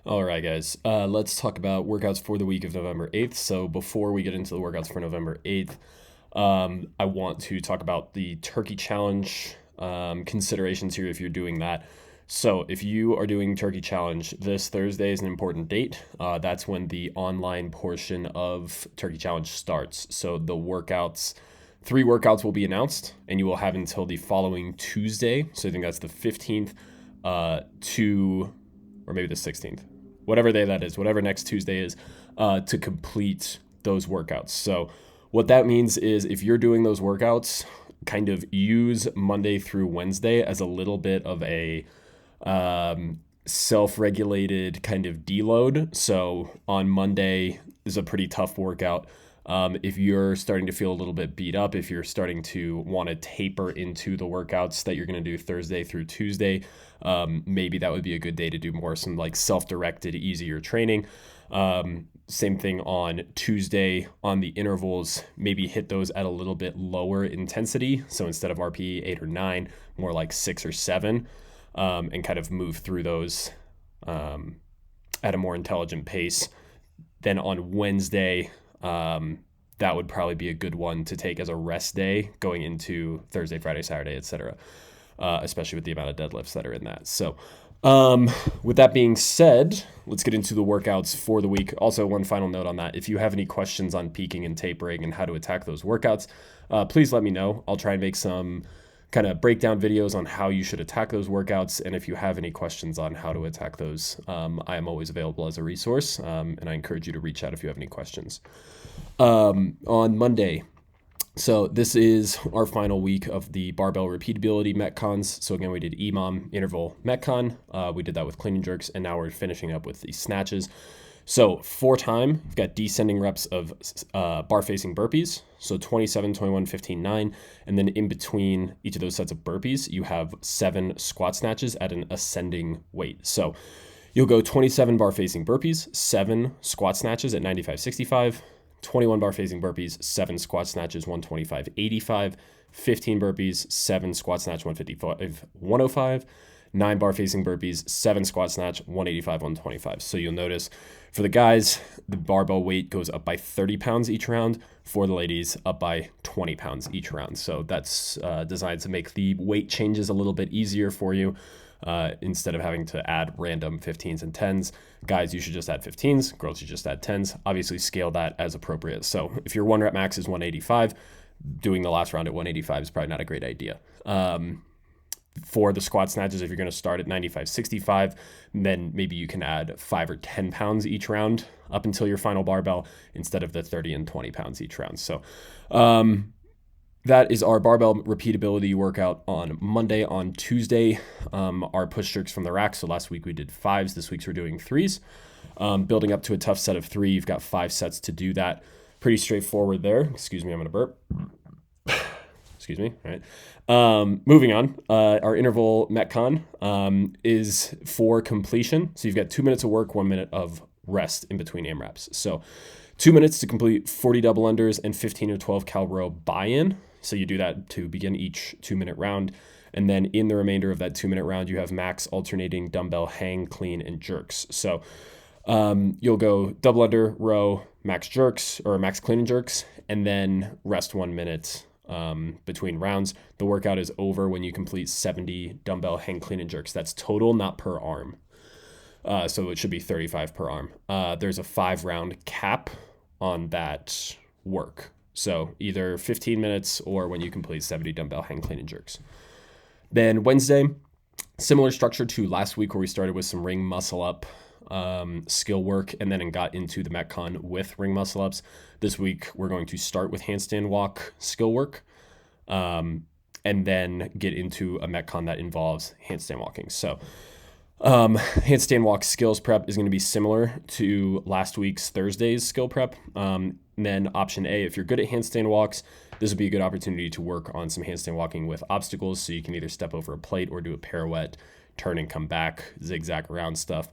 All right, guys. Let's talk about workouts for the week of November 8th. So before we get into the workouts for November 8th, I want to talk about the Turkey Challenge considerations here if you're doing that. So if you are doing Turkey Challenge, this Thursday is an important date. That's when the online portion of Turkey Challenge starts. So the workouts, 3 workouts will be announced, and you will have until the following Tuesday. So I think that's the 15th to, or maybe the 16th, whatever day that is, whatever next Tuesday is, to complete those workouts. So what that means is if you're doing those workouts, kind of use Monday through Wednesday as a little bit of a self-regulated kind of deload. So on Monday is a pretty tough workout. If you're starting to feel a little bit beat up, if you're starting to want to taper into the workouts that you're going to do Thursday through Tuesday, maybe that would be a good day to do more some like self-directed, easier training. Same thing on Tuesday on the intervals, maybe hit those at a little bit lower intensity. So instead of RPE 8 or 9, more like 6 or 7, and kind of move through those at a more intelligent pace. Then on Wednesday, that would probably be a good one to take as a rest day going into Thursday, Friday, Saturday, etc. Especially with the amount of deadlifts that are in that. So with that being said, let's get into the workouts for the week. Also, one final note on that. If you have any questions on peaking and tapering and how to attack those workouts, please let me know. I'll try and make some kind of breakdown videos on how you should attack those workouts. And if you have any questions on how to attack those, I am always available as a resource. And I encourage you to reach out if you have any questions. On Monday, so this is our final week of the barbell repeatability Metcons. So again, we did EMOM, interval, Metcon. We did that with clean and jerks, and now we're finishing up with the snatches. So for time, we've got descending reps of bar facing burpees. So 27, 21, 15, 9. And then in between each of those sets of burpees, you have 7 squat snatches at an ascending weight. So you'll go 27 bar facing burpees, 7 squat snatches at 95-65, 21 bar facing burpees, 7 squat snatches, 125-85, 15 burpees, 7 squat snatch, 155-105, 9 bar facing burpees, 7 squat snatch, 185-125. So you'll notice for the guys, the barbell weight goes up by 30 pounds each round. For the ladies, up by 20 pounds each round. So that's designed to make the weight changes a little bit easier for you. Instead of having to add random 15s and 10s. Guys, you should just add 15s. Girls, should just add 10s. Obviously, scale that as appropriate. So if your 1 rep max is 185, doing the last round at 185 is probably not a great idea. For the squat snatches, if you're going to start at 95-65, then maybe you can add 5 or 10 pounds each round up until your final barbell instead of the 30 and 20 pounds each round. So that is our barbell repeatability workout on Monday. On Tuesday, our push jerks from the rack. So last week we did 5s. This week we're doing 3s. Building up to a tough set of 3. You've got 5 sets to do that. Pretty straightforward there. Excuse me, I'm going to burp. Excuse me. All right. Moving on. Our interval Metcon is for completion. So you've got 2 minutes of work, 1 minute of rest in between AMRAPs. So 2 minutes to complete 40 double unders and 15 or 12 cal row buy-in. So you do that to begin each 2-minute round. And then in the remainder of that 2-minute round, you have max alternating dumbbell hang, clean, and jerks. So you'll go double under, row, max jerks, or max clean and jerks, and then rest 1 minute between rounds. The workout is over when you complete 70 dumbbell hang, clean, and jerks. That's total, not per arm. So it should be 35 per arm. There's a 5-round cap on that work. So either 15 minutes or when you complete 70 dumbbell hang, clean, and jerks. Then Wednesday, similar structure to last week where we started with some ring muscle up skill work and then got into the Metcon with ring muscle ups. This week, we're going to start with handstand walk skill work and then get into a Metcon that involves handstand walking. So handstand walk skills prep is going to be similar to last week's Thursday's skill prep. And then option A, if you're good at handstand walks, this would be a good opportunity to work on some handstand walking with obstacles. So you can either step over a plate or do a pirouette, turn and come back, zigzag around stuff.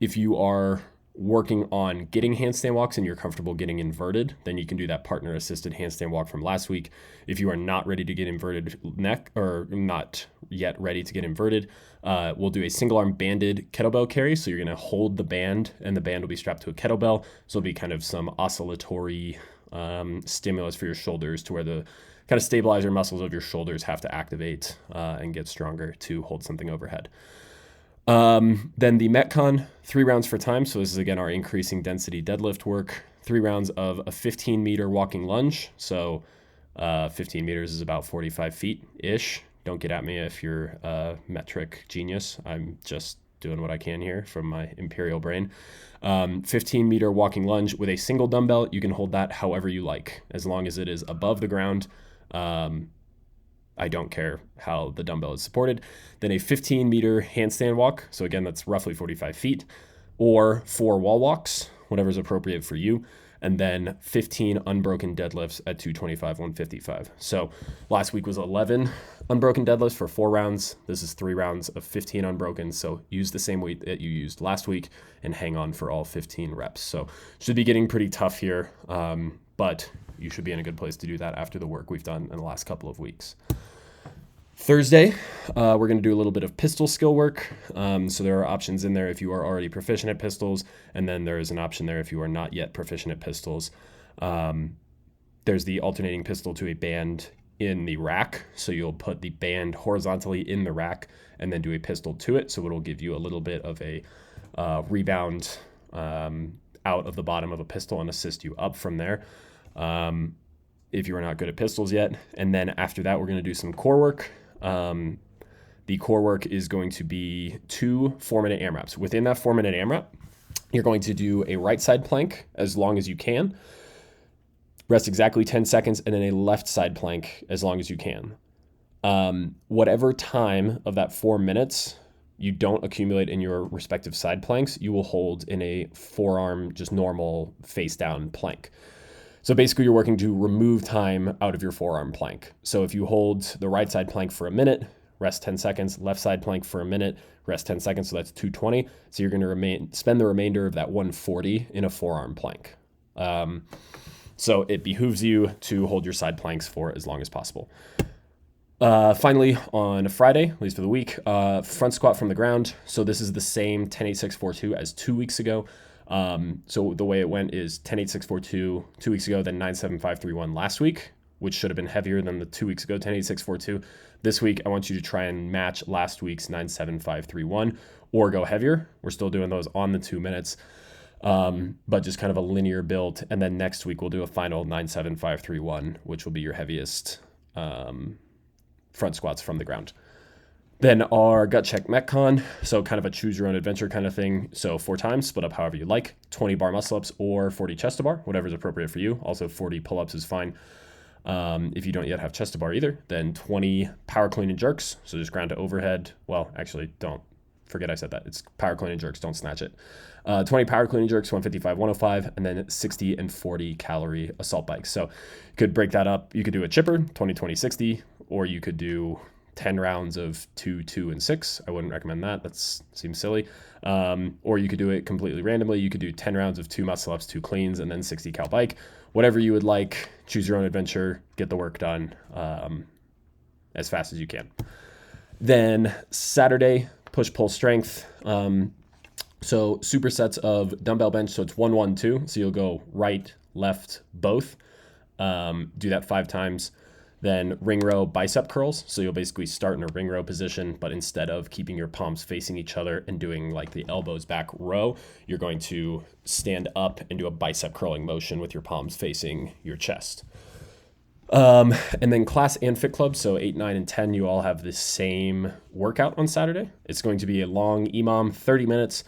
If you are working on getting handstand walks and you're comfortable getting inverted, then you can do that partner assisted handstand walk from last week. If you are not ready to get inverted neck or not yet ready to get inverted, we'll do a single arm banded kettlebell carry. So you're going to hold the band and the band will be strapped to a kettlebell. So it'll be kind of some oscillatory stimulus for your shoulders to where the kind of stabilizer muscles of your shoulders have to activate and get stronger to hold something overhead. Then the Metcon, 3 rounds for time. So this is again our increasing density deadlift work. 3 rounds of a 15-meter walking lunge. So 15 meters is about 45 feet-ish. Don't get at me if you're a metric genius. I'm just doing what I can here from my imperial brain. 15-meter walking lunge with a single dumbbell. You can hold that however you like, as long as it is above the ground. I don't care how the dumbbell is supported. Then a 15-meter handstand walk. So again, that's roughly 45 feet, or 4 wall walks, whatever's appropriate for you. And then 15 unbroken deadlifts at 225, 155. So last week was 11 unbroken deadlifts for 4 rounds. This is 3 rounds of 15 unbroken. So use the same weight that you used last week and hang on for all 15 reps. So should be getting pretty tough here, but you should be in a good place to do that after the work we've done in the last couple of weeks. Thursday, we're going to do a little bit of pistol skill work. So there are options in there if you are already proficient at pistols, and then there is an option there if you are not yet proficient at pistols. There's the alternating pistol to a band in the rack. So you'll put the band horizontally in the rack and then do a pistol to it. So it'll give you a little bit of a rebound out of the bottom of a pistol and assist you up from there. If you are not good at pistols yet. And then after that, we're going to do some core work. The core work is going to be 2 4-minute AMRAPs. Within that 4-minute AMRAP, you're going to do a right side plank as long as you can, rest exactly 10 seconds, and then a left side plank as long as you can. Whatever time of that 4 minutes you don't accumulate in your respective side planks, you will hold in a forearm, just normal face down plank. So basically you're working to remove time out of your forearm plank. So if you hold the right side plank for a minute, rest 10 seconds, left side plank for a minute, rest 10 seconds, so that's 220. So you're going to spend the remainder of that 140 in a forearm plank. So it behooves you to hold your side planks for as long as possible. Finally, on Friday, at least for the week, front squat from the ground. So this is the same 10-8-6-4-2 as 2 weeks ago. So the way it went is 10-8-6-4-2 2 weeks ago, then 9-7-5-3-1 last week, which should have been heavier than the 2 weeks ago, 10-8-6-4-2. This week, I want you to try and match last week's 9-7-5-3-1 or go heavier. We're still doing those on the 2 minutes, but just kind of a linear build. And then next week, we'll do a final 9-7-5-3-1, which will be your heaviest front squats from the ground. Then our gut check Metcon, so kind of a choose your own adventure kind of thing. So 4 times, split up however you like, 20 bar muscle ups or 40 chest to bar, whatever's appropriate for you. Also 40 pull-ups is fine. If you don't yet have chest to bar either, then 20 power clean and jerks. So just ground to overhead. Well, actually don't forget I said that. It's power clean and jerks, don't snatch it. 20 power clean and jerks, 155, 105, and then 60 and 40 calorie assault bikes. So you could break that up. You could do a chipper, 20, 20, 60, or you could do 10 rounds of 2, 2, and 6. I wouldn't recommend that. That seems silly. Or you could do it completely randomly. You could do 10 rounds of 2 muscle ups, 2 cleans, and then 60 cal bike. Whatever you would like. Choose your own adventure. Get the work done as fast as you can. Then Saturday, push-pull strength. So supersets of dumbbell bench. So it's 1, 1, 2. So you'll go right, left, both. Do that 5 times. Then ring row bicep curls. So you'll basically start in a ring row position, but instead of keeping your palms facing each other and doing like the elbows back row, you're going to stand up and do a bicep curling motion with your palms facing your chest. And then class and fit club. So 8, 9, and 10, you all have the same workout on Saturday. It's going to be a long EMOM, 30 minutes.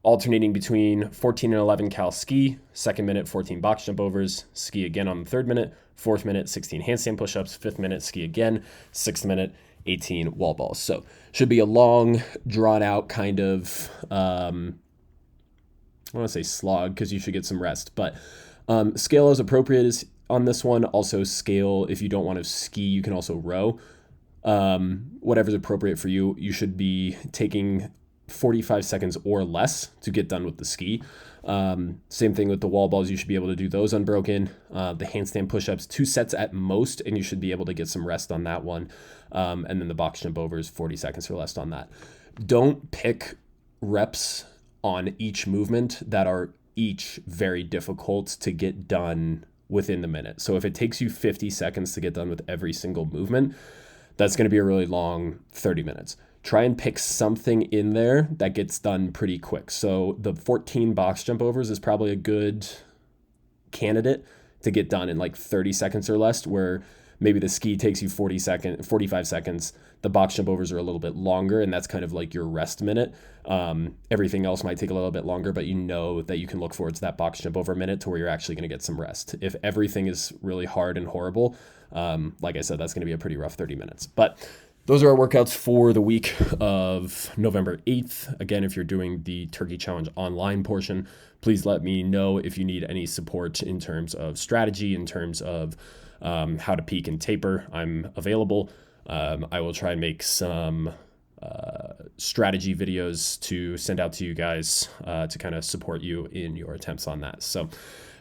Alternating between 14 and 11 cal ski, 2nd minute, 14 box jump overs, ski again on the 3rd minute, 4th minute, 16 handstand push-ups, 5th minute, ski again, 6th minute, 18 wall balls. So should be a long, drawn out kind of, I want to say slog because you should get some rest, but scale as appropriate is on this one. Also scale, if you don't want to ski, you can also row. Whatever's appropriate for you. You should be taking 45 seconds or less to get done with the ski. Same thing with the wall balls. You should be able to do those unbroken. The handstand push-ups, 2 sets at most, and you should be able to get some rest on that one. And then the box jump overs, 40 seconds or less on that. Don't pick reps on each movement that are each very difficult to get done within the minute. So if it takes you 50 seconds to get done with every single movement, that's going to be a really long 30 minutes. Try and pick something in there that gets done pretty quick. So the 14 box jump overs is probably a good candidate to get done in like 30 seconds or less, where maybe the ski takes you 45 seconds. The box jump overs are a little bit longer, and that's kind of like your rest minute. Everything else might take a little bit longer, but you know that you can look forward to that box jump over minute to where you're actually going to get some rest. If everything is really hard and horrible, like I said, that's going to be a pretty rough 30 minutes. But those are our workouts for the week of November 8th. Again, if you're doing the Turkey Challenge online portion, please let me know if you need any support in terms of strategy, in terms of how to peak and taper. I'm available. I will try and make some strategy videos to send out to you guys to kind of support you in your attempts on that. So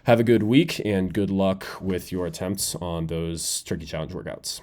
have a good week and good luck with your attempts on those Turkey Challenge workouts.